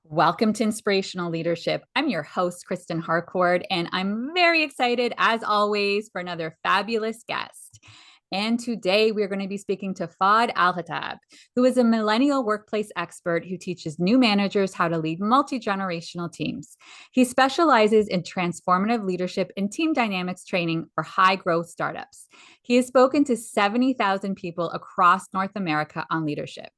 Welcome to Inspirational Leadership. I'm your host, Kristen Harcourt, and I'm very excited, as always, for another fabulous guest. And today we're going to be speaking to Fahd Alhattab, who is a millennial workplace expert who teaches new managers how to lead multi-generational teams. He specializes in transformative leadership and team dynamics training for high-growth startups. He has spoken to 70,000 people across North America on leadership.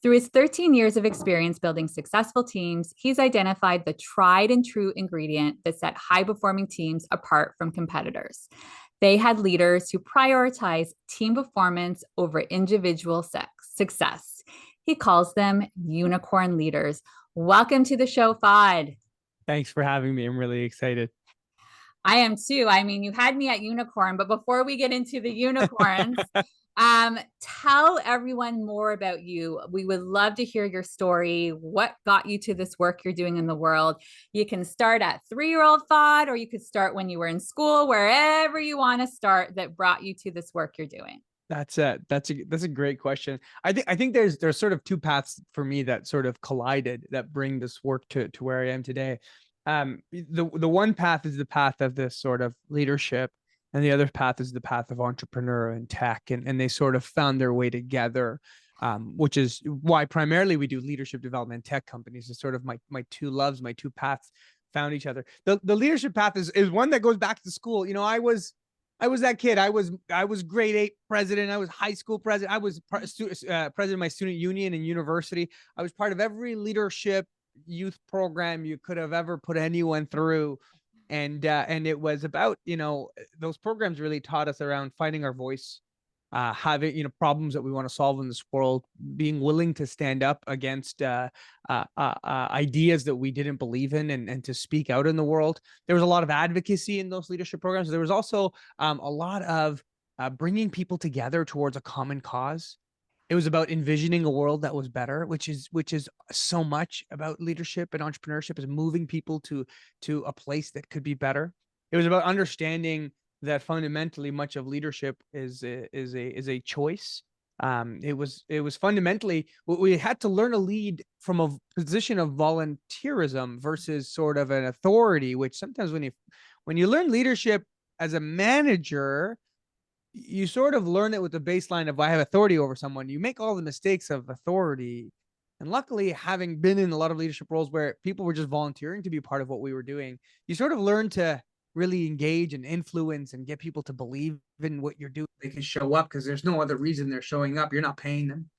Through his 13 years of experience building successful teams, he's identified the tried and true ingredient that set high performing teams apart from competitors. They had leaders who prioritize team performance over individual success. He calls them unicorn leaders. Welcome to the show, Fahd. Thanks for having me. I'm really excited. I am too. I mean, you had me at unicorn, but before we get into the unicorns, tell everyone more about you. We would love to hear your story. What got you to this work you're doing in the world? You can start at 3-year-old Fahd, or you could start when you were in school, wherever you want to start that brought you to this work you're doing. That's a great question. I think there's sort of two paths for me that sort of collided that bring this work to where I am today. The one path is the path of this sort of leadership, and the other path is the path of entrepreneur and tech, and they sort of found their way together. Which is why primarily we do leadership development tech companies. It's sort of my two loves, my two paths found each other. The leadership path is one that goes back to school. I was that kid. I was grade 8 president. I was high school president. I was president of my student union and university. I was part of every leadership youth program you could have ever put anyone through. And it was about, those programs really taught us around finding our voice, having, problems that we want to solve in this world, being willing to stand up against ideas that we didn't believe in, and to speak out in the world. There was a lot of advocacy in those leadership programs. There was also a lot of bringing people together towards a common cause. It was about envisioning a world that was better, which is so much about leadership and entrepreneurship, is moving people to a place that could be better. It was about understanding that fundamentally much of leadership is a choice. It was fundamentally we had to learn to lead from a position of volunteerism versus sort of an authority, which sometimes when you learn leadership as a manager, you sort of learn it with the baseline of I have authority over someone. You make all the mistakes of authority. And luckily, having been in a lot of leadership roles where people were just volunteering to be part of what we were doing, you sort of learn to really engage and influence and get people to believe in what you're doing. They can show up because there's no other reason they're showing up. You're not paying them.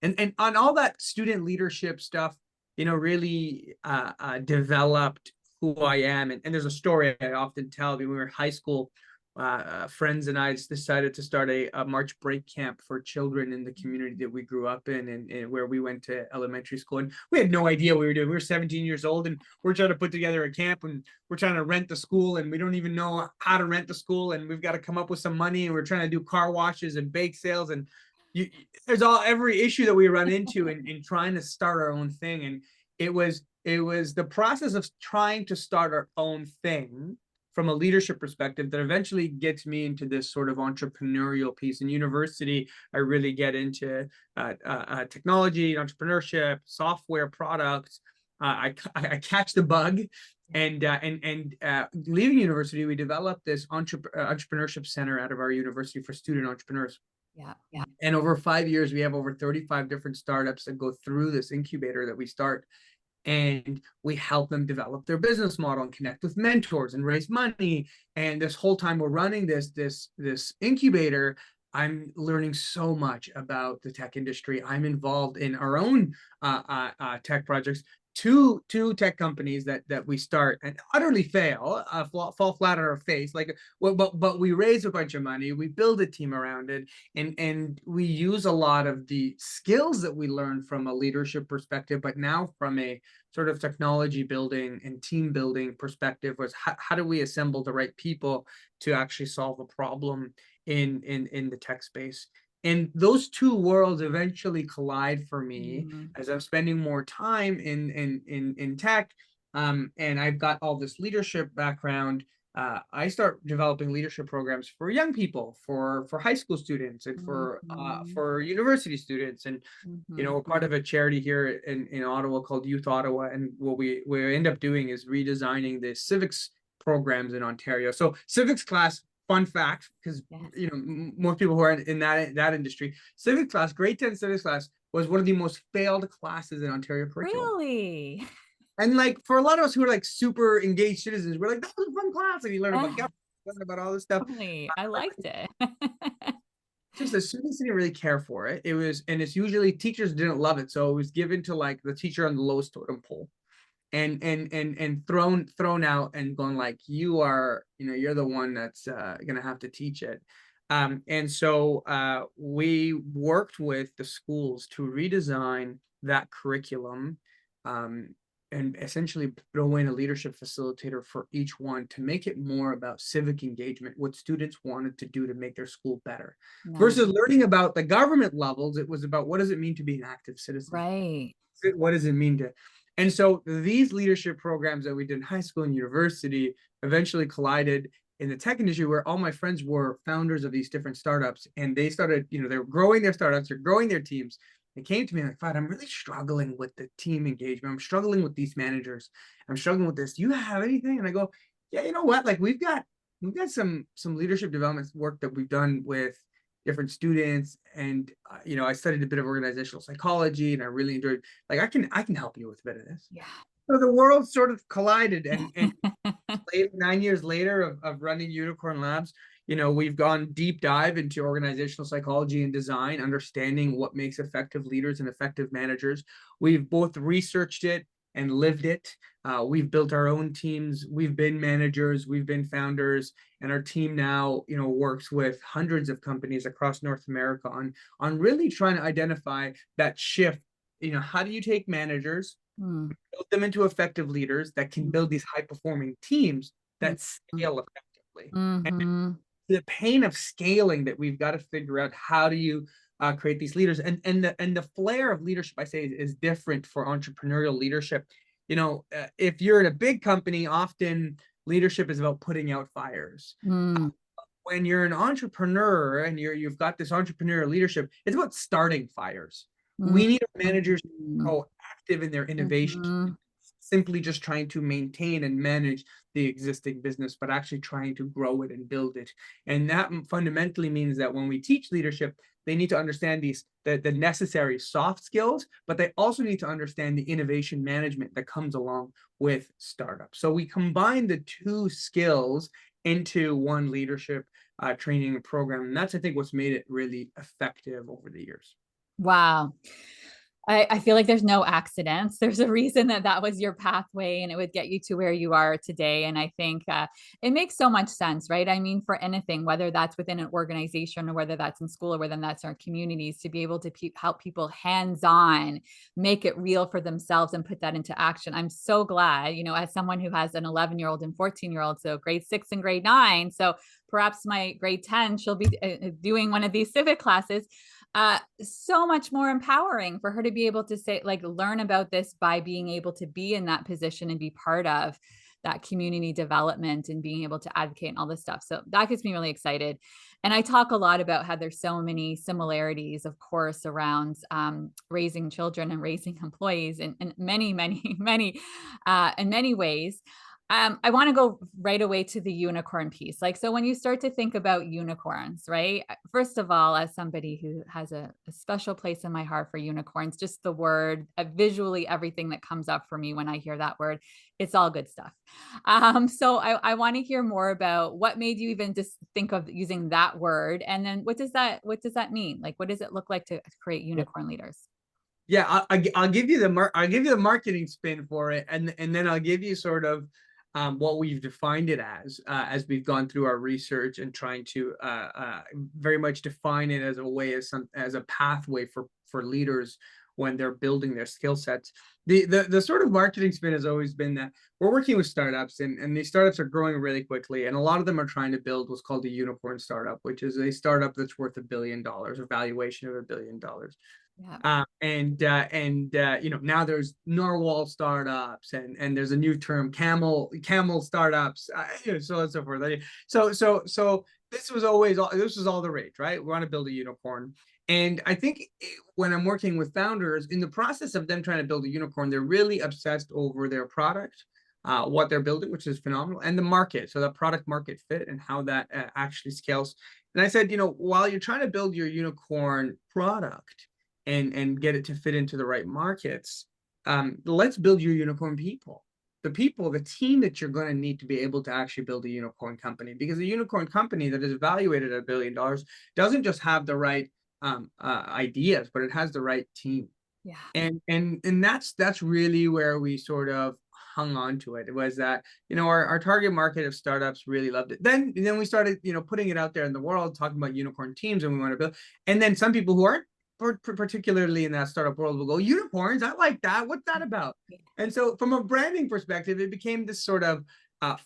And on all that student leadership stuff, really developed who I am. And there's a story I often tell. When we were in high school, friends and I decided to start a March break camp for children in the community that we grew up in, and where we went to elementary school. And we had no idea what we were doing. We were 17 years old, and we're trying to put together a camp, and we're trying to rent the school, and we don't even know how to rent the school, and we've got to come up with some money, and we're trying to do car washes and bake sales, and there's every issue that we run into in trying to start our own thing. And it was the process of trying to start our own thing from a leadership perspective that eventually gets me into this sort of entrepreneurial piece. In university, I really get into technology, entrepreneurship, software products. I catch the bug, and leaving university, we developed this entrepreneurship center out of our university for student entrepreneurs. Yeah, yeah. And over 5 years, we have over 35 different startups that go through this incubator that we start. And we help them develop their business model and connect with mentors and raise money. And this whole time we're running this incubator, I'm learning so much about the tech industry. I'm involved in our own tech projects. Two tech companies that we start and utterly fail, fall flat on our face. But we raise a bunch of money, we build a team around it, and we use a lot of the skills that we learned from a leadership perspective, but now from a sort of technology building and team building perspective, was how do we assemble the right people to actually solve a problem in the tech space. And those two worlds eventually collide for me as I'm spending more time in tech. And I've got all this leadership background. I start developing leadership programs for young people, for high school students, and Mhm. for university students. And Mhm. we're part of a charity here in Ottawa called Youth Ottawa, and what we end up doing is redesigning the civics programs in Ontario. So civics class, fun fact, because Yes. most people who are in that industry, civics class, grade 10 civics class was one of the most failed classes in Ontario curriculum. Really? And like for a lot of us who are like super engaged citizens, we're like, that was a fun class. And you learn about government, learn about all this stuff. Totally. I liked it. Just the students didn't really care for it. It was, and it's usually teachers didn't love it. So it was given to like the teacher on the lowest totem pole, and thrown out and going like, you are, you're the one that's gonna have to teach it. And so we worked with the schools to redesign that curriculum, um, and essentially throw in a leadership facilitator for each one to make it more about civic engagement, what students wanted to do to make their school better. Nice. Versus learning about the government levels, it was about what does it mean to be an active citizen? Right. What does it mean to, and so these leadership programs that we did in high school and university eventually collided in the tech industry, where all my friends were founders of these different startups, and they started, they were growing their startups, they're growing their teams. They came to me like, Fahd, I'm really struggling with the team engagement. I'm struggling with these managers. I'm struggling with this. Do you have anything? And I go, yeah, you know what? Like we've got some leadership development work that we've done with different students, and I studied a bit of organizational psychology, and I really enjoyed, like, I can help you with a bit of this. Yeah. So the world sort of collided, and 9 years later of running Unicorn Labs, we've gone deep dive into organizational psychology and design, understanding what makes effective leaders and effective managers. We've both researched it and lived it. We've built our own teams. We've been managers. We've been founders, and our team now, works with hundreds of companies across North America on really trying to identify that shift. How do you take managers, Mm. build them into effective leaders that can build these high performing teams that Mhm. scale effectively? And Mhm. the pain of scaling that we've got to figure out, how do you create these leaders, and the flair of leadership, I say, is different for entrepreneurial leadership. If you're in a big company, often leadership is about putting out fires. Mm. When you're an entrepreneur and you've got this entrepreneurial leadership, it's about starting fires. Mm. We need managers Mhm. proactive in their innovation, Mhm. simply just trying to maintain and manage the existing business, but actually trying to grow it and build it. And that fundamentally means that when we teach leadership, they need to understand the necessary soft skills, but they also need to understand the innovation management that comes along with startups. So we combine the two skills into one leadership training program. And that's, I think, what's made it really effective over the years. Wow. I feel like there's no accidents. There's a reason that that was your pathway and it would get you to where you are today. And I think it makes so much sense, right? I mean, for anything, whether that's within an organization or whether that's in school or whether that's our communities, to be able to help people hands on, make it real for themselves and put that into action. I'm so glad, as someone who has an 11-year-old and 14-year-old, so grade 6 and grade 9. So perhaps my grade 10, she'll be doing one of these civic classes. So much more empowering for her to be able to say, like, learn about this by being able to be in that position and be part of that community development and being able to advocate and all this stuff. So that gets me really excited. And I talk a lot about how there's so many similarities, of course, around raising children and raising employees in many, many, many, in many ways. I want to go right away to the unicorn piece. Like, so when you start to think about unicorns, right? First of all, as somebody who has a special place in my heart for unicorns, just the word, visually, everything that comes up for me when I hear that word, it's all good stuff. So I want to hear more about what made you even just think of using that word, and then what does that mean? Like, what does it look like to create unicorn leaders? Yeah, I'll give you I'll give you the marketing spin for it, and then I'll give you sort of what we've defined it as we've gone through our research and trying to very much define it as a way, as a pathway for leaders when they're building their skill sets. The sort of marketing spin has always been that we're working with startups, and these startups are growing really quickly, and a lot of them are trying to build what's called a unicorn startup, which is a startup that's worth $1 billion, a valuation of $1 billion. Yeah. Now there's narwhal startups, and there's a new term, camel startups, so on and so forth. So this was all the rage, right? We want to build a unicorn. And I think when I'm working with founders, in the process of them trying to build a unicorn, they're really obsessed over their product, what they're building, which is phenomenal, and the market. So the product market fit and how that actually scales. And I said, while you're trying to build your unicorn product and get it to fit into the right markets, let's build your unicorn people. The team that you're going to need to be able to actually build a unicorn company, because a unicorn company that is evaluated at $1 billion doesn't just have the right ideas, but it has the right team. Yeah. And that's really where we sort of hung on to it. It was that, our target market of startups really loved it. Then we started, putting it out there in the world, talking about unicorn teams, and we want to build. And then some people who aren't particularly in that startup world will go, unicorns, I like that. What's that about? And so from a branding perspective, it became this sort of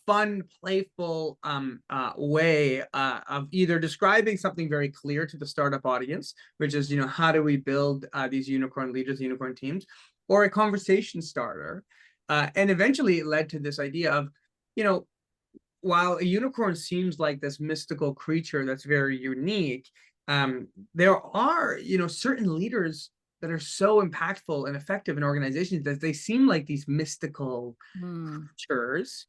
fun, playful way of either describing something very clear to the startup audience, which is, how do we build these unicorn leaders, unicorn teams, or a conversation starter. And eventually it led to this idea of, while a unicorn seems like this mystical creature that's very unique, there are, certain leaders that are so impactful and effective in organizations that they seem like these mystical creatures.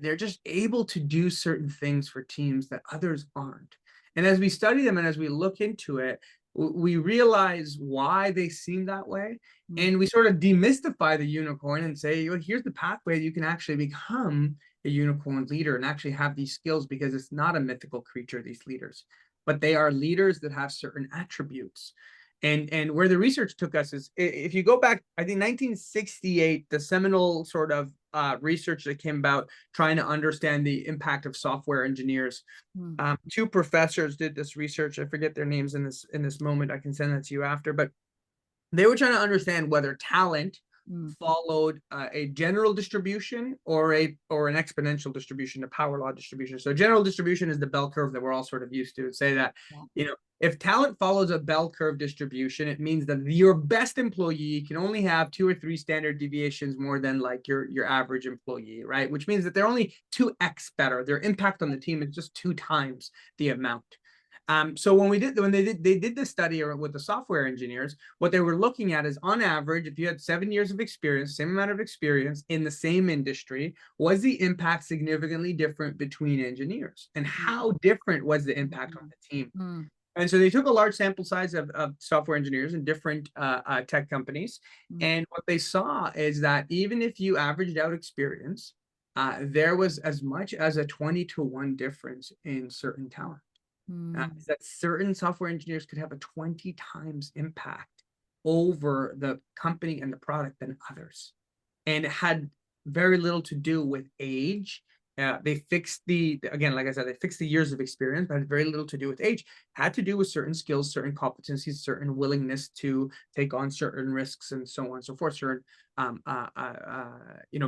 They're just able to do certain things for teams that others aren't. And as we study them and as we look into it, we realize why they seem that way. And we sort of demystify the unicorn and say, here's the pathway you can actually become a unicorn leader and actually have these skills, because it's not a mythical creature, these leaders, but they are leaders that have certain attributes. And where the research took us is, if you go back, I think 1968, the seminal sort of research that came about trying to understand the impact of software engineers. Two professors did this research. I forget their names in this moment. I can send that to you after, but they were trying to understand whether talent followed a general distribution or an exponential distribution, a power law distribution. So general distribution is the bell curve that we're all sort of used to. Say that, if talent follows a bell curve distribution, it means that your best employee can only have 2 or 3 standard deviations more than like your average employee, right? Which means that they're only 2x better. Their impact on the team is just 2 times the amount. So when they did this study with the software engineers, what they were looking at is, on average, if you had 7 years of experience, same amount of experience in the same industry, was the impact significantly different between engineers? And how different was the impact on the team? And so they took a large sample size of software engineers in different tech companies. And what they saw is that even if you averaged out experience, there was as much as a 20-to-1 difference in certain talent. Is that certain software engineers could have a 20 times impact over the company and the product than others. And it had very little to do with age. They fixed again, like I said, they fixed the years of experience, but had very little to do with age. It had to do with certain skills, certain competencies, certain willingness to take on certain risks, and so on and so forth, certain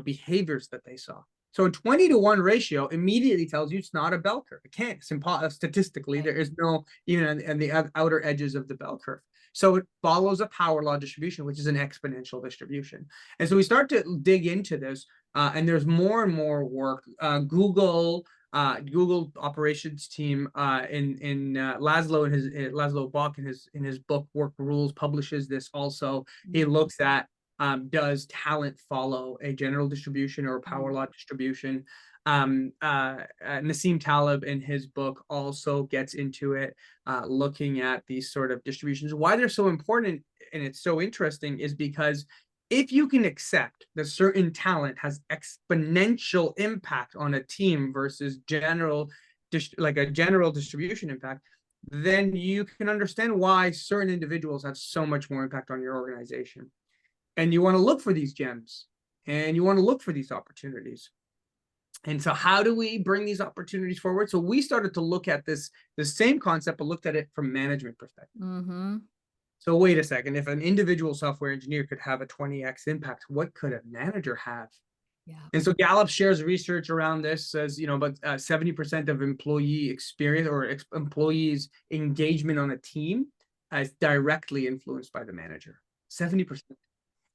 behaviors that they saw. So a 20-to-1 ratio immediately tells you it's not a bell curve. It can't. It's impossible. Statistically, there is no, even on the outer edges of the bell curve. So it follows a power law distribution, which is an exponential distribution. And so we start to dig into this, and there's more and more work. Google operations team in Laszlo Bock in his book Work Rules publishes this also. He looks at, does talent follow a general distribution or a power law distribution? Nassim Taleb in his book also gets into it, looking at these sort of distributions. Why they're so important and it's so interesting is because if you can accept that certain talent has exponential impact on a team versus like a general distribution impact, then you can understand why certain individuals have so much more impact on your organization. And you want to look for these gems, and you want to look for these opportunities. And so how do we bring these opportunities forward? So we started to look at the same concept, but looked at it from management perspective. So wait a second, if an individual software engineer could have a 20x impact, what could a manager have? And so Gallup shares research around this, says, but 70% of employee experience or employees' engagement on a team is directly influenced by the manager. 70%.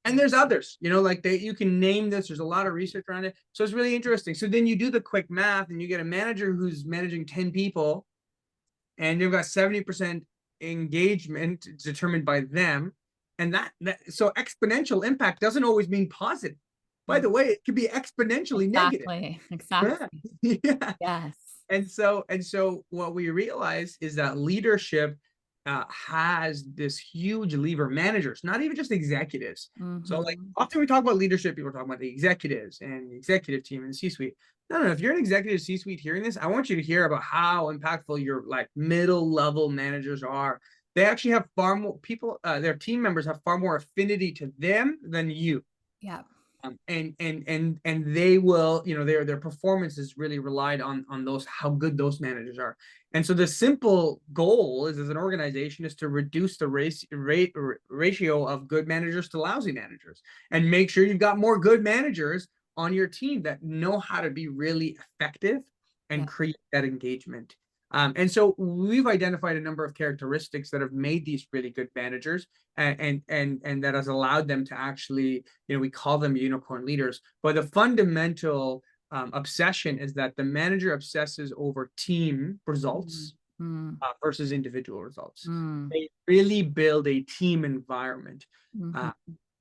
And there's others, like you can name this. There's a lot of research around it. So it's really interesting. So then you do the quick math and you get a manager who's managing 10 people and you've got 70% engagement determined by them. And so exponential impact doesn't always mean positive. By the way, it could be exponentially negative. Exactly. Yeah. Yes. And so what we realize is that leadership has this huge lever. Managers, not even just executives. So like often we talk about leadership, people talk about the executives and the executive team and the C-suite. No, if you're an executive C-suite hearing this, I want you to hear about how impactful your like middle level managers are. They actually have far more people, their team members have far more affinity to them than you. Yeah. And they will, their performance is really relied on those, how good those managers are. And so the simple goal is, as an organization, is to reduce the ratio of good managers to lousy managers, and make sure you've got more good managers on your team that know how to be really effective and create that engagement. And so we've identified a number of characteristics that have made these really good managers, and that has allowed them to actually, we call them unicorn leaders. But the fundamental obsession is that the manager obsesses over team results versus individual results. They really build a team environment.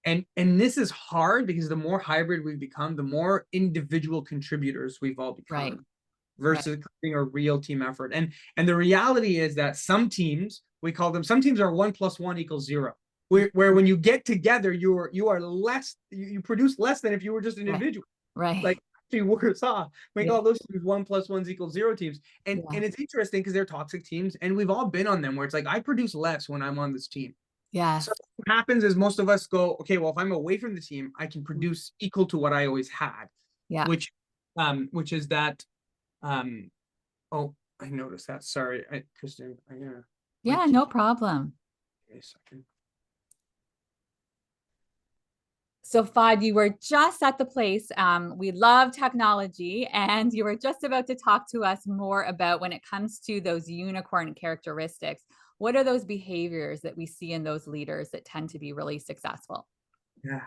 And this is hard because the more hybrid we've become, the more individual contributors we've all become. Right. Versus creating a real team effort. And the reality is that some teams, we call them, some teams are 1 + 1 = 0. Where when you get together, you are less, you produce less than if you were just an individual. Right. Like actually worse off. We call those teams 1 + 1 = 0 teams. And it's interesting because they're toxic teams, and we've all been on them where it's like, I produce less when I'm on this team. Yes. So what happens is most of us go, okay, well, if I'm away from the team, I can produce equal to what I always had. Yeah. Which is that. Oh, I noticed that. Sorry, Kristen. Yeah, no problem. Wait a second. So Fahd, you were just at the place. We love technology, and you were just about to talk to us more about when it comes to those unicorn characteristics. What are those behaviors that we see in those leaders that tend to be really successful? Yeah.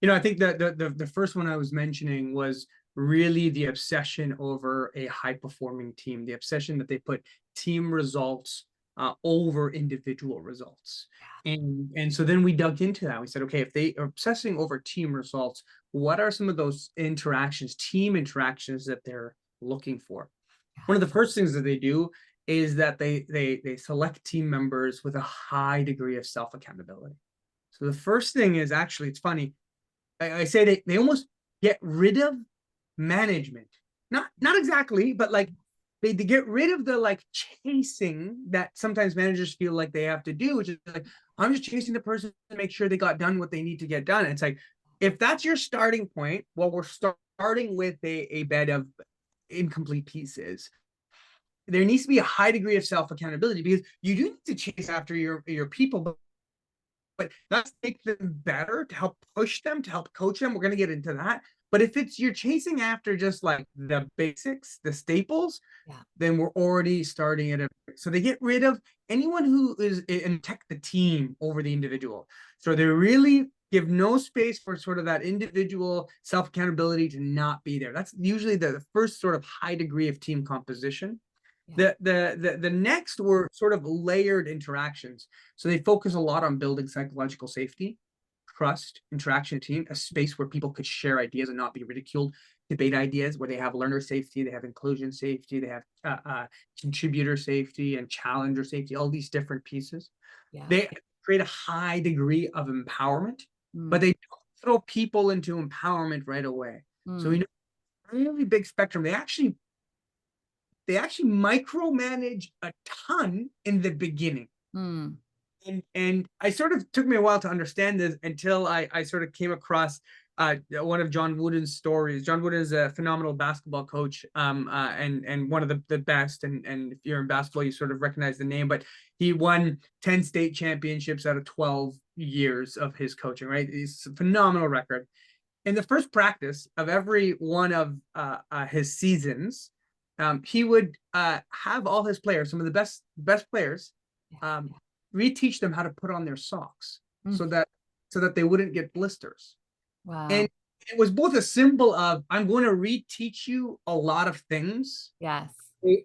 I think that the first one I was mentioning was really the obsession over a high-performing team, the obsession that they put team results over individual results. And so then we dug into that. We said, okay, if they are obsessing over team results, what are some of those interactions, team interactions, that they're looking for? One of the first things that they do is that they select team members with a high degree of self-accountability. So the first thing is, actually, it's funny. I say they almost get rid of management. Not exactly, but like they get rid of the like chasing that sometimes managers feel like they have to do, which is like, I'm just chasing the person to make sure they got done what they need to get done. And it's like, if that's your starting point, well, we're starting with a bed of incomplete pieces. There needs to be a high degree of self-accountability, because you do need to chase after your people, but let's make them better, to help push them, to help coach them. We're going to get into that. But if you're chasing after just like the basics, the staples, then we're already starting at so they get rid of anyone who is and protect the team over the individual. So they really give no space for sort of that individual self-accountability to not be there. That's usually the first sort of high degree of team composition. The next were sort of layered interactions. So they focus a lot on building psychological safety, trust, interaction team, a space where people could share ideas and not be ridiculed, debate ideas, where they have learner safety, they have inclusion safety, they have contributor safety and challenger safety, all these different pieces. They create a high degree of empowerment, but they don't throw people into empowerment right away. So we know really big spectrum. They actually micromanage a ton in the beginning. And I sort of took me a while to understand this until I sort of came across one of John Wooden's stories. John Wooden is a phenomenal basketball coach, and one of the best. And if you're in basketball, you sort of recognize the name. But he won 10 state championships out of 12 years of his coaching, right? It's a phenomenal record. In the first practice of every one of his seasons, he would have all his players, some of the best players, reteach them how to put on their socks Mm. so that they wouldn't get blisters. Wow. And it was both a symbol of, I'm going to reteach you a lot of things. Yes.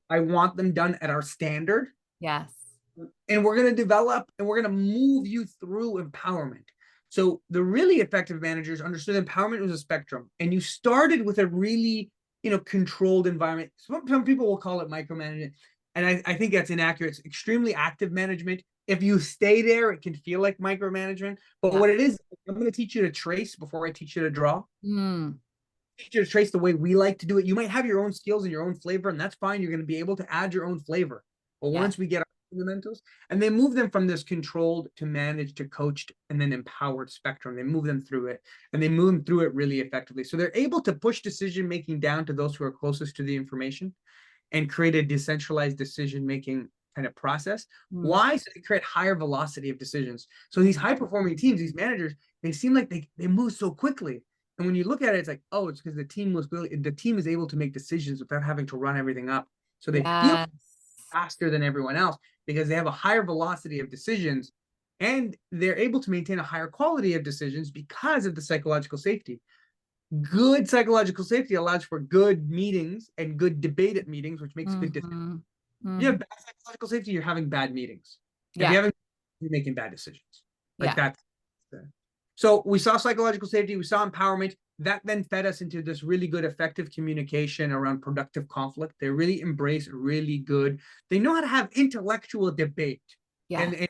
I want them done at our standard. Yes. And we're going to develop and we're going to move you through empowerment. So the really effective managers understood empowerment was a spectrum. And you started with a really, controlled environment. Some people will call it micromanagement. And I think that's inaccurate. It's extremely active management. If you stay there, it can feel like micromanagement. But Yeah. what it is, I'm going to teach you to trace before I teach you to draw. Mm. Teach you to trace the way we like to do it. You might have your own skills and your own flavor, and that's fine. You're going to be able to add your own flavor. But Yeah. once we get our fundamentals, and they move them from this controlled to managed to coached and then empowered spectrum, they move them through it, and they move them through it really effectively. So they're able to push decision making down to those who are closest to the information and create a decentralized decision making kind of process. Mm. Why? So they create higher velocity of decisions. So these high performing teams, these managers, they seem like they move so quickly. And when you look at it, it's like, oh, it's because the team is able to make decisions without having to run everything up. So they feel faster than everyone else because they have a higher velocity of decisions, and they're able to maintain a higher quality of decisions because of the psychological safety. Good psychological safety allows for good meetings and good debate at meetings, which makes good decisions. Mm-hmm. You have bad psychological safety, you're having bad meetings. Yeah. If you haven't, you're making bad decisions. Like Yeah. that. So we saw psychological safety, we saw empowerment. That then fed us into this really good, effective communication around productive conflict. They really embrace really good. They know how to have intellectual debate. Yeah. And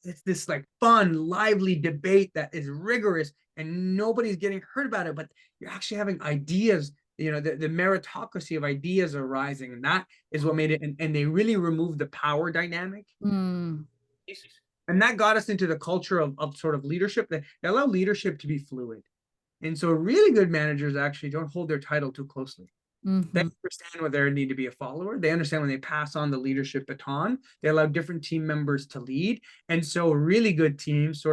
it's this like fun, lively debate that is rigorous and nobody's getting hurt about it, but you're actually having ideas. The meritocracy of ideas are rising, and that is what made it. And they really removed the power dynamic. Mm. And that got us into the culture of sort of leadership that allow leadership to be fluid. And so really good managers actually don't hold their title too closely. Mm-hmm. They understand whether they need to be a follower. They understand when they pass on the leadership baton, they allow different team members to lead. And so really good teams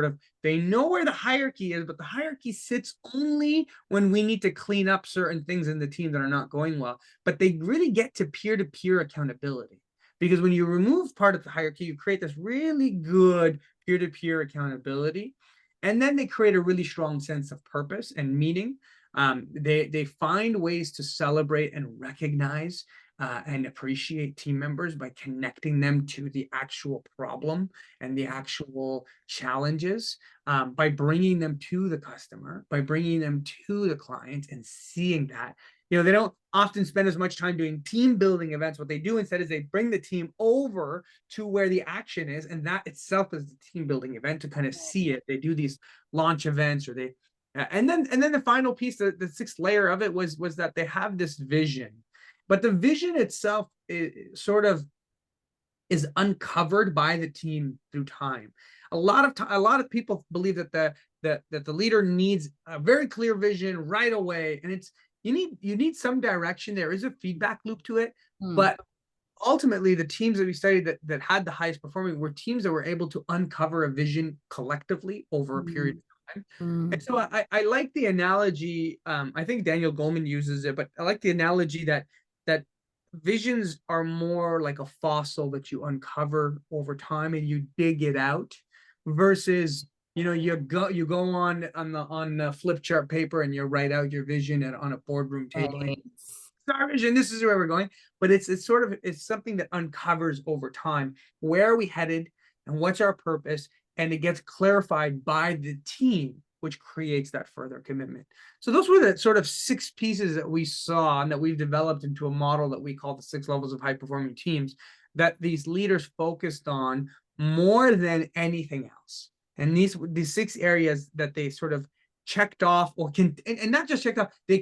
they know where the hierarchy is, but the hierarchy sits only when we need to clean up certain things in the team that are not going well. But they really get to peer-to-peer accountability. Because when you remove part of the hierarchy, you create this really good peer-to-peer accountability. And then they create a really strong sense of purpose and meaning. They find ways to celebrate and recognize and appreciate team members by connecting them to the actual problem and the actual challenges, by bringing them to the customer, by bringing them to the client and seeing that. They don't often spend as much time doing team building events. What they do instead is they bring the team over to where the action is, and that itself is the team building event to kind of see it. They do these launch events, or and then the final piece, the sixth layer of it was that they have this vision, but the vision itself is uncovered by the team through time. A lot of people believe that the leader needs a very clear vision right away, and you need some direction. There is a feedback loop to it, but ultimately the teams that we studied that had the highest performing were teams that were able to uncover a vision collectively over a period of time. And so I like the analogy. I think Daniel Goleman uses it, but I like the analogy that visions are more like a fossil that you uncover over time and you dig it out, versus you go on the flip chart paper and you write out your vision on a boardroom table. Right. Our vision, this is where we're going, but it's something that uncovers over time. Where are we headed and what's our purpose? And it gets clarified by the team, which creates that further commitment. So those were the sort of 6 pieces that we saw and that we've developed into a model that we call the 6 levels of high performing teams that these leaders focused on more than anything else. And these 6 areas that they sort of checked off, and not just checked off, they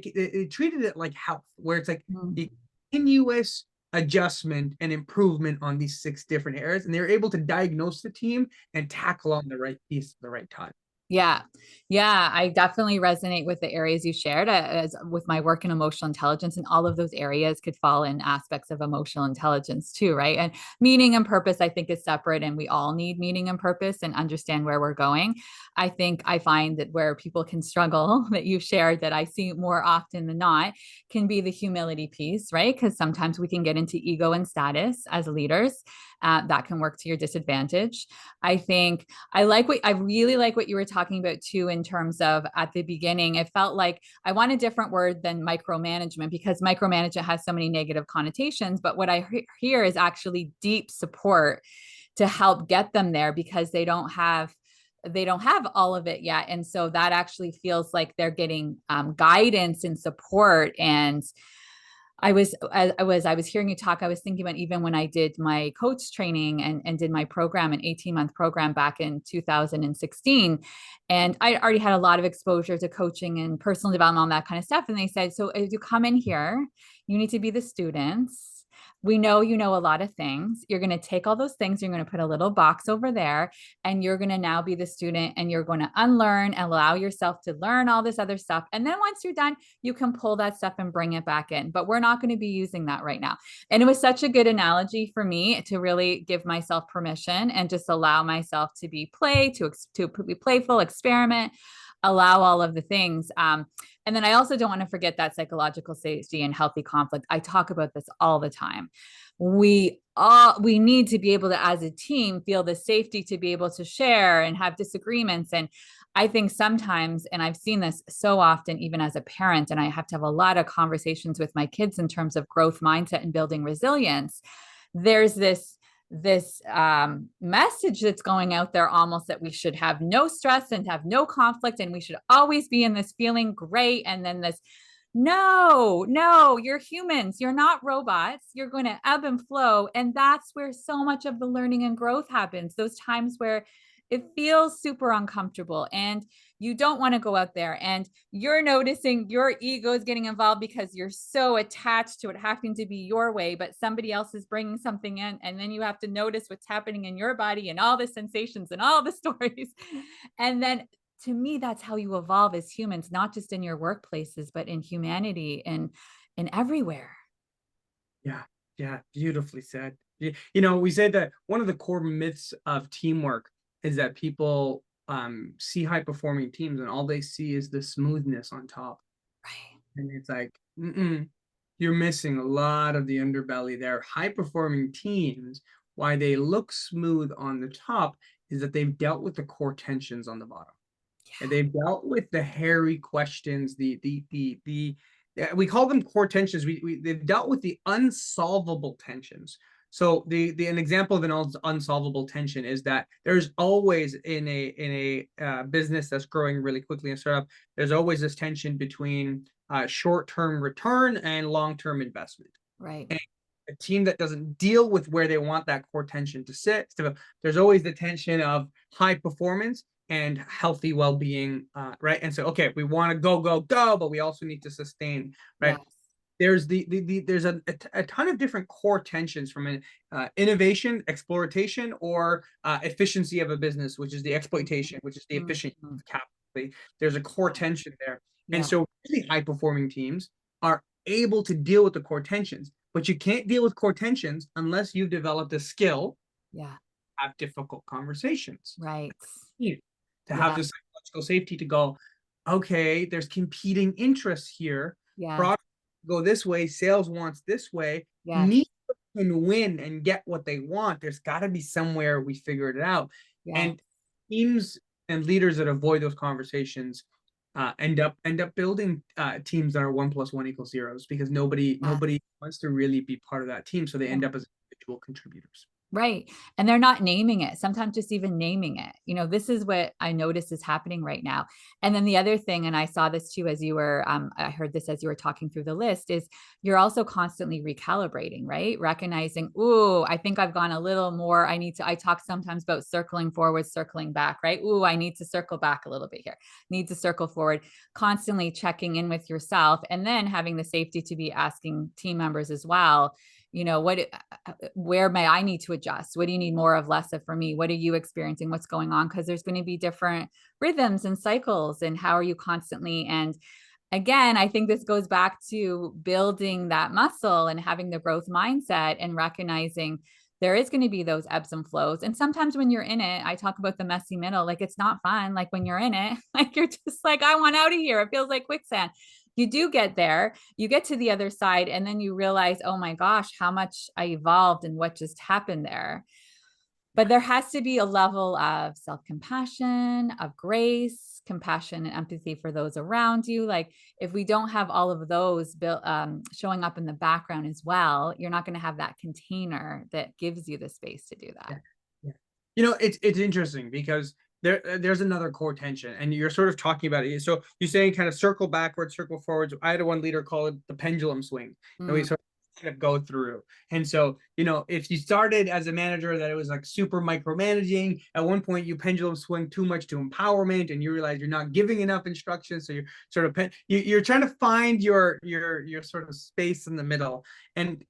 treated it like health, where it's like the continuous adjustment and improvement on these 6 different areas, and they're able to diagnose the team and tackle on the right piece at the right time. Yeah. Yeah. I definitely resonate with the areas you shared, as with my work in emotional intelligence, and all of those areas could fall in aspects of emotional intelligence too. Right. And meaning and purpose, I think, is separate, and we all need meaning and purpose and understand where we're going. I think I find that where people can struggle, that you've shared, that I see more often than not, can be the humility piece, right? Because sometimes we can get into ego and status as leaders. that can work to your disadvantage. I really like what you were talking about too, in terms of at the beginning, it felt like I want a different word than micromanagement, because micromanagement has so many negative connotations. But what I hear is actually deep support to help get them there, because they don't have all of it yet. And so that actually feels like they're getting guidance and support. And I was hearing you talk, I was thinking about even when I did my coach training and did my program, an 18-month program back in 2016. And I already had a lot of exposure to coaching and personal development, all that kind of stuff. And they said, so as you come in here, you need to be the students. We know you know a lot of things. You're going to take all those things, you're going to put a little box over there, and you're going to now be the student, and you're going to unlearn and allow yourself to learn all this other stuff. And then once you're done, you can pull that stuff and bring it back in. But we're not going to be using that right now. And it was such a good analogy for me to really give myself permission and just allow myself to be be playful, experiment, allow all of the things. And then I also don't want to forget that psychological safety and healthy conflict. I talk about this all the time. We need to be able to, as a team, feel the safety to be able to share and have disagreements. And I think sometimes, and I've seen this so often, even as a parent, and I have to have a lot of conversations with my kids in terms of growth mindset and building resilience. There's this message that's going out there almost that we should have no stress and have no conflict, and we should always be in this feeling great. And then this, no, you're humans, you're not robots, you're going to ebb and flow. And that's where so much of the learning and growth happens, those times where it feels super uncomfortable and you don't want to go out there, and you're noticing your ego is getting involved because you're so attached to it having to be your way, but somebody else is bringing something in, and then you have to notice what's happening in your body and all the sensations and all the stories. And then, to me, that's how you evolve as humans, not just in your workplaces, but in humanity and everywhere. Yeah, yeah, beautifully said. You know, we said that one of the core myths of teamwork is that people see high performing teams and all they see is the smoothness on top. Right. And it's like, you're missing a lot of the underbelly there. High performing teams, why they look smooth on the top, is that they've dealt with the core tensions on the bottom. And they've dealt with the hairy questions, we call them core tensions. They've dealt with the unsolvable tensions. So an example of an unsolvable tension is that there's always in a business that's growing really quickly and startup, there's always this tension between short-term return and long-term investment. Right. And a team that doesn't deal with where they want that core tension to sit, so there's always the tension of high performance and healthy well-being, right? And so, okay, we want to go, but we also need to sustain, right? Yes. There's there's a ton of different core tensions from an innovation, exploitation, or efficiency of a business, which is the exploitation, which is the efficient Mhm. capital. There's a core tension there. Yeah. And so really high performing teams are able to deal with the core tensions, but you can't deal with core tensions unless you've developed a skill Yeah. have difficult conversations. Right. To have the psychological safety to go, okay, there's competing interests here. Yeah. Product go this way, sales wants this way. Yeah. Neither can win and get what they want. There's got to be somewhere we figured it out. Yeah. And teams and leaders that avoid those conversations end up building teams that are 1+1=0, because nobody wants to really be part of that team. So they end up as individual contributors. Right. And they're not naming it. Sometimes just even naming it. This is what I notice is happening right now. And then the other thing, and I saw this too, as you were, I heard this as you were talking through the list, is you're also constantly recalibrating, right? Recognizing, ooh, I think I've gone a little more. I talk sometimes about circling forward, circling back, right? Ooh, I need to circle back a little bit here. Need to circle forward, constantly checking in with yourself, and then having the safety to be asking team members as well, where may I need to adjust? What do you need more of, less of for me? What are you experiencing? What's going on? Because there's going to be different rhythms and cycles, and how are you constantly? And again, I think this goes back to building that muscle and having the growth mindset and recognizing there is going to be those ebbs and flows. And sometimes when you're in it, I talk about the messy middle, like it's not fun. Like when you're in it, like you're just like, I want out of here. It feels like quicksand. you do get there, you get to the other side, and then you realize, oh my gosh, how much I evolved and what just happened there. But there has to be a level of self-compassion, of grace, compassion and empathy for those around you. Like if we don't have all of those showing up in the background as well, you're not going to have that container that gives you the space to do Yeah. that. Yeah. It's interesting because there's another core tension, and you're sort of talking about it. So you're saying kind of circle backwards, circle forwards. I had one leader call it the pendulum swing, and we Mm, sort of kind of go through. And so, if you started as a manager that it was like super micromanaging, at one point you pendulum swing too much to empowerment, and you realize you're not giving enough instructions. So you're sort of you're trying to find your sort of space in the middle. And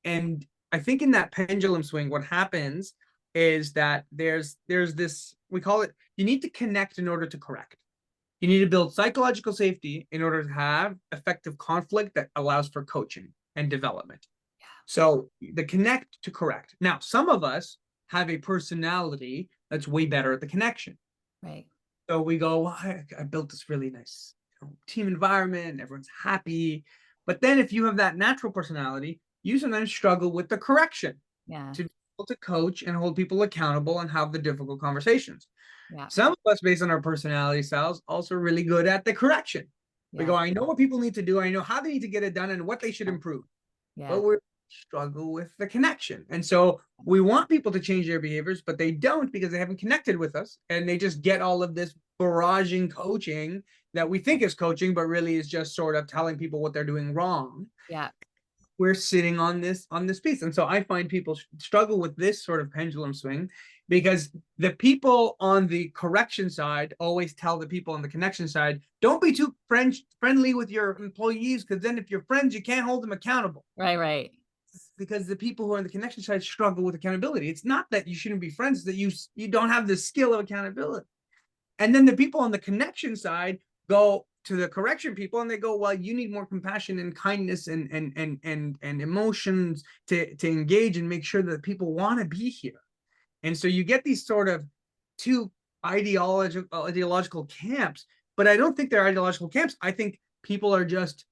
I think in that pendulum swing, what happens is that there's this, we call it, you need to connect in order to correct. You need to build psychological safety in order to have effective conflict that allows for coaching and development. So the connect to correct. Now, some of us have a personality that's way better at the connection. right. So we go, well, I built this really nice team environment, everyone's happy. But then if you have that natural personality, you sometimes struggle with the correction Yeah. to be able to coach and hold people accountable and have the difficult conversations. Yeah. Some of us, based on our personality styles, also really good at the correction. We Yeah. go, I know what people need to do, I know how they need to get it done and what they should improve. Yeah. But we struggle with the connection. And so we want people to change their behaviors, but they don't because they haven't connected with us. And they just get all of this barraging coaching that we think is coaching, but really is just sort of telling people what they're doing wrong. Yeah. We're sitting on this piece. And so I find people struggle with this sort of pendulum swing because the people on the correction side always tell the people on the connection side, don't be too friendly with your employees, because then if you're friends, you can't hold them accountable. Right. Right. Because the people who are on the connection side struggle with accountability. It's not that you shouldn't be friends, it's that you don't have the skill of accountability. And then the people on the connection side go to the correction people and they go, well, you need more compassion and kindness and emotions to engage and make sure that people want to be here. And so you get these sort of two ideological camps, but I don't think they're ideological camps. I think people are just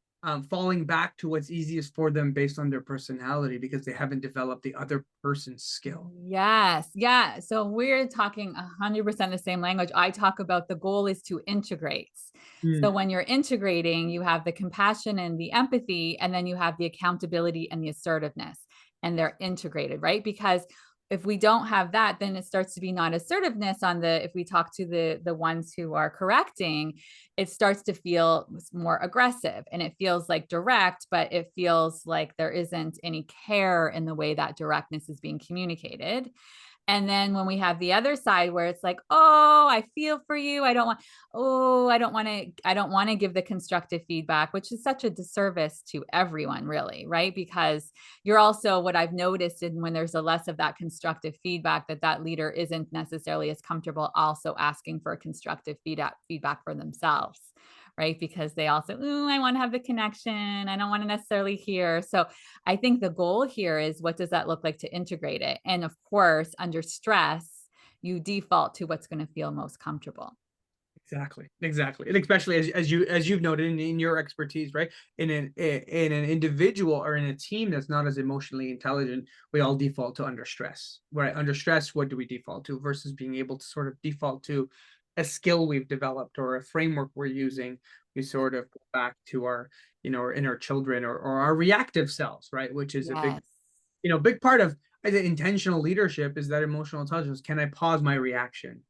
falling back to what's easiest for them based on their personality because they haven't developed the other person's skill. Yes. Yeah. So we're talking 100% the same language. I talk about the goal is to integrate. So Mm. when you're integrating, you have the compassion and the empathy, and then you have the accountability and the assertiveness, and they're integrated, right? Because if we don't have that, then it starts to be not assertiveness on the, if we talk to the ones who are correcting, it starts to feel more aggressive and it feels like direct, but it feels like there isn't any care in the way that directness is being communicated. And then when we have the other side where it's like, oh, I feel for you. I don't want to give the constructive feedback, which is such a disservice to everyone, really, right? Because you're also, what I've noticed, and when there's a less of that constructive feedback, that leader isn't necessarily as comfortable also asking for constructive feedback for themselves. Right. Because they also, I want to have the connection. I don't want to necessarily hear. So I think the goal here is, what does that look like to integrate it? And of course, under stress, you default to what's going to feel most comfortable. Exactly. And especially as you've noted in your expertise, right? In an individual or in a team that's not as emotionally intelligent, we all default to under stress. Right? Under stress, what do we default to versus being able to sort of default to a skill we've developed or a framework we're using? We sort of go back to our, our inner children or our reactive selves, right? Which is a Yes. big part of the intentional leadership is that emotional intelligence. Can I pause my reaction?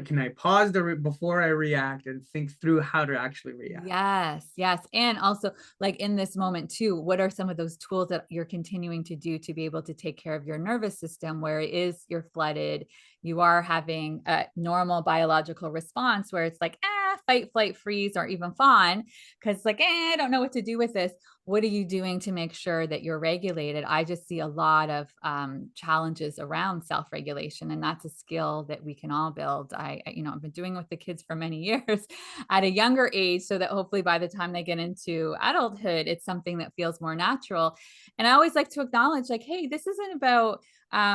Can I pause before I react and think through how to actually react? Yes, yes. And also, like in this moment too, what are some of those tools that you're continuing to do to be able to take care of your nervous system where it is you're flooded, you are having a normal biological response where it's like, fight, flight, freeze, or even fawn, because like, I don't know what to do with this. What are you doing to make sure that you're regulated? I just see a lot of challenges around self-regulation, and that's a skill that we can all build. I've been doing it with the kids for many years at a younger age, so that hopefully by the time they get into adulthood, it's something that feels more natural. And I always like to acknowledge, like, hey, this isn't about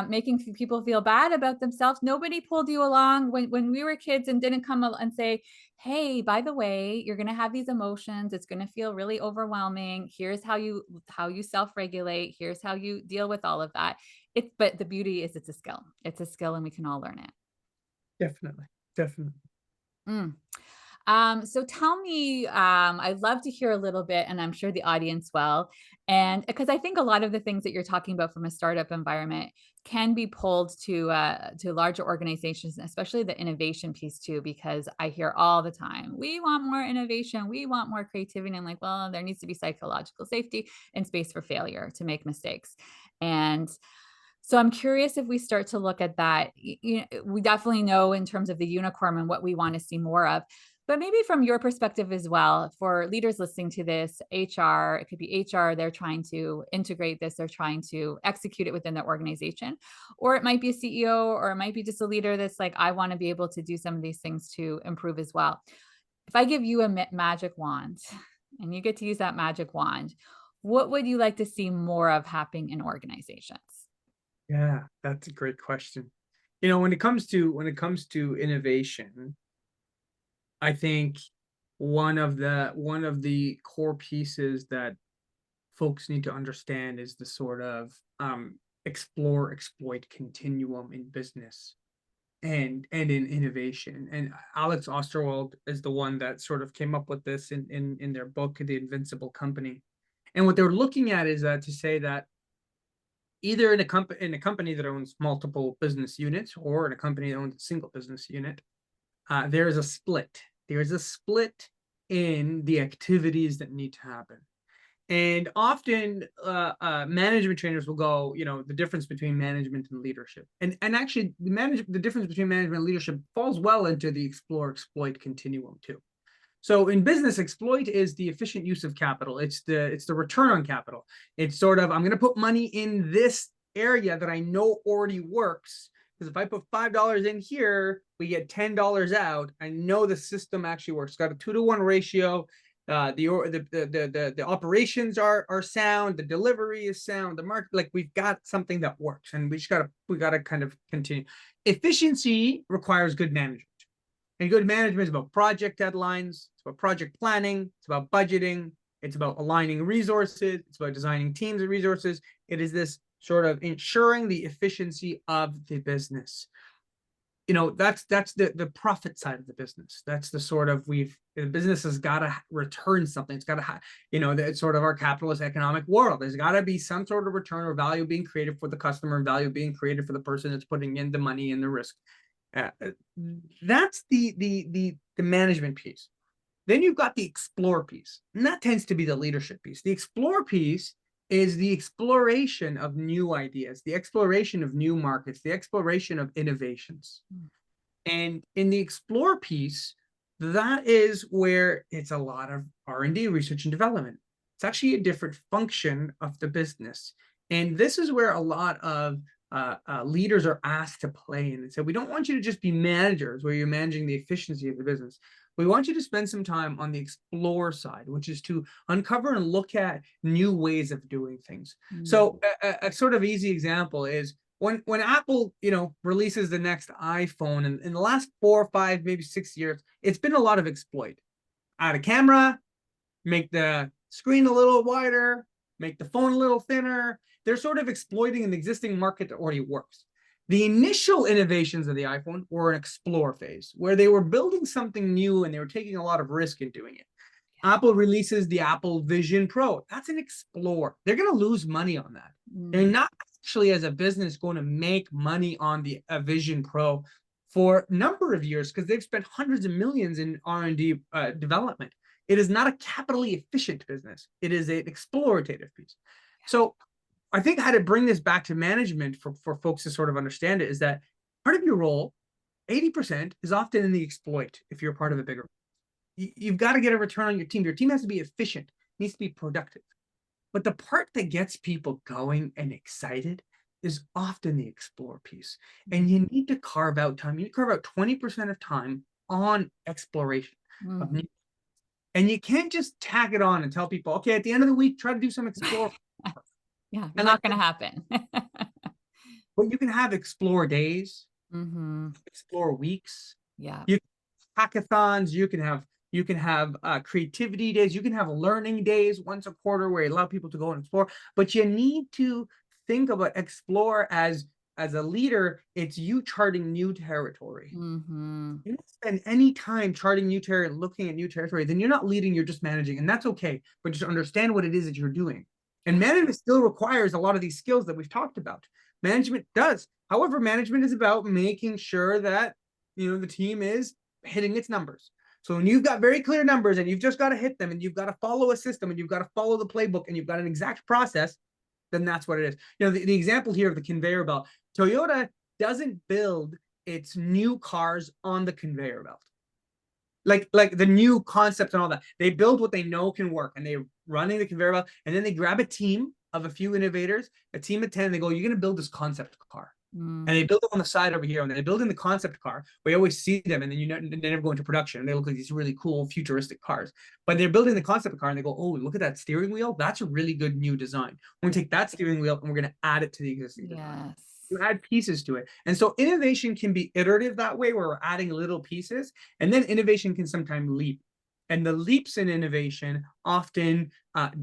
making people feel bad about themselves. Nobody pulled you along when we were kids and didn't come and say, hey, by the way, you're going to have these emotions. It's going to feel really overwhelming. Here's how you self-regulate. Here's how you deal with all of that. But the beauty is it's a skill. It's a skill and we can all learn it. Definitely. Definitely. Mm. So tell me, I'd love to hear a little bit, and I'm sure the audience will. And because I think a lot of the things that you're talking about from a startup environment can be pulled to larger organizations, especially the innovation piece too, because I hear all the time, we want more innovation, we want more creativity. And I'm like, well, there needs to be psychological safety and space for failure to make mistakes. And so I'm curious if we start to look at that. We definitely know in terms of the unicorn and what we want to see more of, but maybe from your perspective as well, for leaders listening to this, HR, it could be HR, they're trying to integrate this, they're trying to execute it within their organization, or it might be a CEO, or it might be just a leader that's like, I want to be able to do some of these things to improve as well. If I give you a magic wand and you get to use that magic wand, what would you like to see more of happening in organizations? Yeah, that's a great question. When it comes to innovation, I think one of the core pieces that folks need to understand is the sort of explore exploit continuum in business and in innovation. And Alex Osterwald is the one that sort of came up with this in their book, The Invincible Company. And what they're looking at is to say that either in a company that owns multiple business units or in a company that owns a single business unit, there is a split. There's a split in the activities that need to happen. And often management trainers will go, the difference between management and leadership. And actually the difference between management and leadership falls well into the explore exploit continuum too. So in business, exploit is the efficient use of capital. It's the return on capital. It's sort of, I'm going to put money in this area that I know already works. Because if I put $5 in here, we get $10 out. I know the system actually works. It's got a 2-to-1 ratio. The operations are sound. The delivery is sound. The market, like we've got something that works, and we gotta kind of continue. Efficiency requires good management. And good management is about project deadlines, it's about project planning, it's about budgeting, it's about aligning resources, it's about designing teams of resources. It is this sort of ensuring the efficiency of the business. That's the profit side of the business. That's the sort of the business has got to return something. It's got to, it's sort of our capitalist economic world. There's got to be some sort of return or value being created for the customer, and value being created for the person that's putting in the money and the risk. That's the management piece. Then you've got the explore piece, and that tends to be the leadership piece. The explore piece is the exploration of new ideas, the exploration of new markets, the exploration of innovations. And in the explore piece, that is where it's a lot of R&D, research and development. It's actually a different function of the business. And this is where a lot of leaders are asked to play in and say, we don't want you to just be managers where you're managing the efficiency of the business. We want you to spend some time on the explore side, which is to uncover and look at new ways of doing things. So a sort of easy example is when Apple, releases the next iPhone, and in the last 4 or 5, maybe 6 years, it's been a lot of exploit. Add a camera, make the screen a little wider, make the phone a little thinner. They're sort of exploiting an existing market that already works. The initial innovations of the iPhone were an explore phase, where they were building something new and they were taking a lot of risk in doing it. Apple releases the Apple Vision Pro. That's an explore. They're going to lose money on that. They're not actually, as a business, going to make money on the Vision Pro for a number of years because they've spent hundreds of millions in R&D development. It is not a capitally efficient business. It is an explorative piece. So I think how to bring this back to management for folks to sort of understand it is that part of your role, 80%, is often in the exploit if you're part of a bigger. You've got to get a return on your team. Your team has to be efficient, needs to be productive. But the part that gets people going and excited is often the explore piece. And you need to carve out time. You need to carve out 20% of time on exploration of new. And you can't just tag it on and tell people, okay, at the end of the week, try to do some explore. Yeah, not going to happen. But you can have explore days, Mm-hmm. explore weeks, Yeah. you hackathons, you can have creativity days, you can have learning days once a quarter where you allow people to go and explore. But you need to think about explore as a leader, it's you charting new territory. Mm-hmm. You don't spend any time charting new territory, looking at new territory, then you're not leading, you're just managing. And that's okay. But just understand what it is that you're doing. And Yeah. management still requires a lot of these skills that we've talked about. Management does. However, management is about making sure that the team is hitting its numbers. So when you've got very clear numbers and you've just got to hit them and you've got to follow a system and you've got to follow the playbook and you've got an exact process, then that's what it is. The example here of the conveyor belt, Toyota doesn't build its new cars on the conveyor belt. Like the new concepts and all that. They build what they know can work and they're running the conveyor belt. And then they grab a team of a few innovators, a team of 10, and they go, you're going to build this concept car. And they build it on the side over here. And they build in the concept car. We always see them and then they never go into production. And they look like these really cool futuristic cars. But they're building the concept car and they go, oh, look at that steering wheel. That's a really good new design. We're going to take that steering wheel and we're going to add it to the existing design. Yes. You add pieces to it. And so innovation can be iterative that way, where we're adding little pieces. And then innovation can sometimes leap. And the leaps in innovation often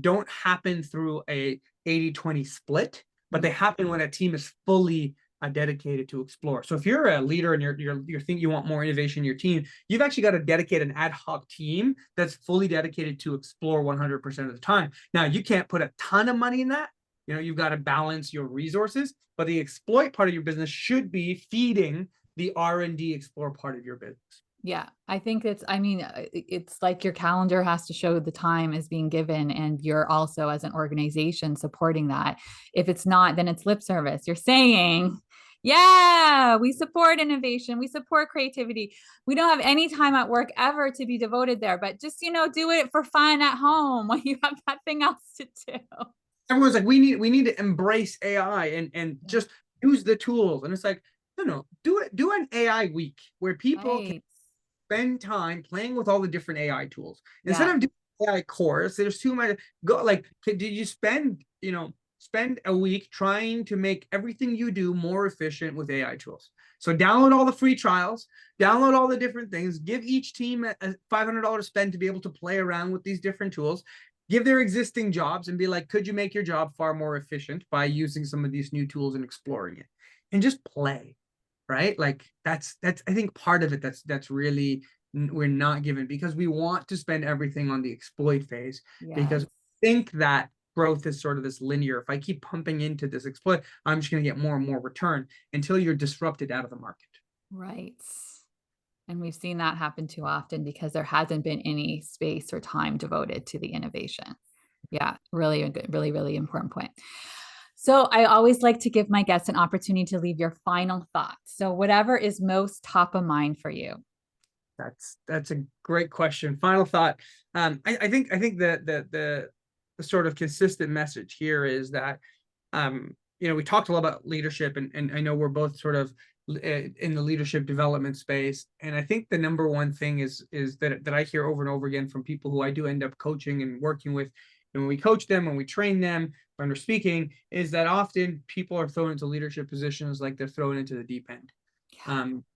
don't happen through a 80-20 split, but they happen when a team is fully dedicated to explore. So if you're a leader and you think you want more innovation in your team, you've actually got to dedicate an ad hoc team that's fully dedicated to explore 100% of the time. Now, you can't put a ton of money in that. You've got to balance your resources, but the exploit part of your business should be feeding the R&D explore part of your business. Yeah, I think it's like your calendar has to show the time is being given, and you're also, as an organization, supporting that. If it's not, then it's lip service. You're saying, yeah, we support innovation, we support creativity. We don't have any time at work ever to be devoted there, but just, do it for fun at home when you have that thing else to do. Everyone's like, we need to embrace AI and just use the tools. And it's like, no, do an AI week where people can spend time playing with all the different AI tools. Instead of doing AI course, there's too much. Did you spend a week trying to make everything you do more efficient with AI tools? So download all the free trials, download all the different things, give each team a $500 spend to be able to play around with these different tools, give their existing jobs and be like, could you make your job far more efficient by using some of these new tools and exploring it? And just play. Right? Like that's I think part of it that's really we're not given, because we want to spend everything on the exploit phase, because we think that growth is sort of this linear. If I keep pumping into this exploit, I'm just going to get more and more return until you're disrupted out of the market. Right. And we've seen that happen too often because there hasn't been any space or time devoted to the innovation. Yeah, really a good, really, really important point. So I always like to give my guests an opportunity to leave your final thoughts. So whatever is most top of mind for you. That's a great question. Final thought. I think the sort of consistent message here is that we talked a lot about leadership, and I know we're both sort of in the leadership development space. And I think the number one thing is that I hear over and over again from people who I do end up coaching and working with. And when we coach them, when we train them, when we're speaking, is that often people are thrown into leadership positions like they're thrown into the deep end.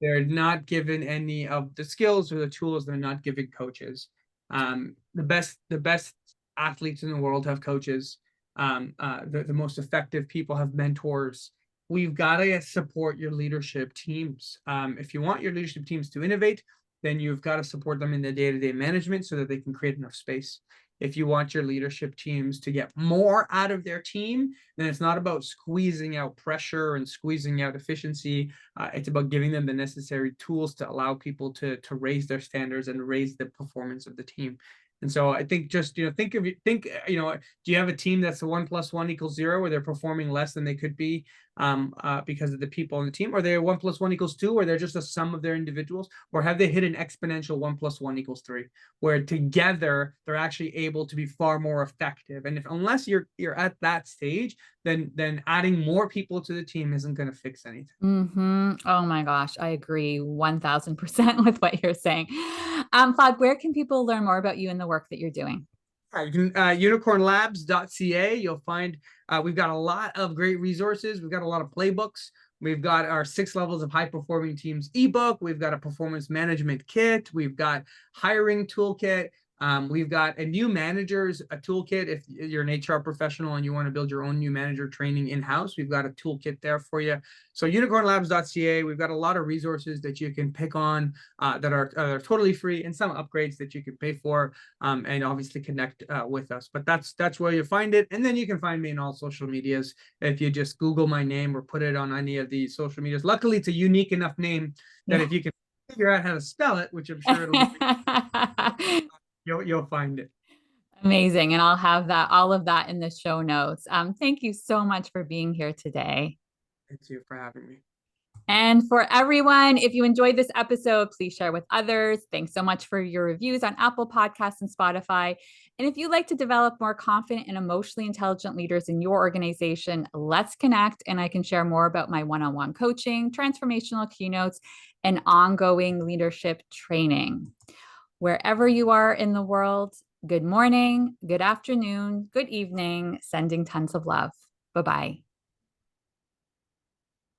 They're not given any of the skills or the tools. They're not given coaches. The best athletes in the world have coaches. The most effective people have mentors. We've got to support your leadership teams. If you want your leadership teams to innovate, then you've got to support them in the day-to-day management so that they can create enough space. If you want your leadership teams to get more out of their team, then it's not about squeezing out pressure and squeezing out efficiency. It's about giving them the necessary tools to allow people to raise their standards and raise the performance of the team. And so I think just, do you have a team that's a 1 + 1 = 0, where they're performing less than they could be because of the people on the team? Or they're 1 + 1 = 2, where they're just a sum of their individuals? Or have they hit an exponential 1 + 1 = 3, where together they're actually able to be far more effective? And unless you're at that stage, then adding more people to the team isn't going to fix anything. Oh my gosh, I agree 1000% with what you're saying. Fahd, where can people learn more about you and the work that you're doing? You can unicornlabs.ca. You'll find we've got a lot of great resources. We've got a lot of playbooks. We've got our 6 levels of high performing teams ebook. We've got a performance management kit. We've got hiring toolkit. We've got a new managers a toolkit. If you're an HR professional and you want to build your own new manager training in-house, we've got a toolkit there for you. So unicornlabs.ca, we've got a lot of resources that you can pick on that are totally free, and some upgrades that you can pay for, and obviously connect with us. But that's where you find it. And then you can find me in all social medias. If you just Google my name or put it on any of the social medias. Luckily, it's a unique enough name that if you can figure out how to spell it, which I'm sure it'll be, you'll find it. Amazing. And I'll have all of that in the show notes. Thank you so much for being here today. Thank you for having me. And for everyone, if you enjoyed this episode, please share with others. Thanks so much for your reviews on Apple Podcasts and Spotify. And if you'd like to develop more confident and emotionally intelligent leaders in your organization, let's connect, and I can share more about my one-on-one coaching, transformational keynotes, and ongoing leadership training. Wherever you are in the world, good morning, good afternoon, good evening, sending tons of love. Bye-bye.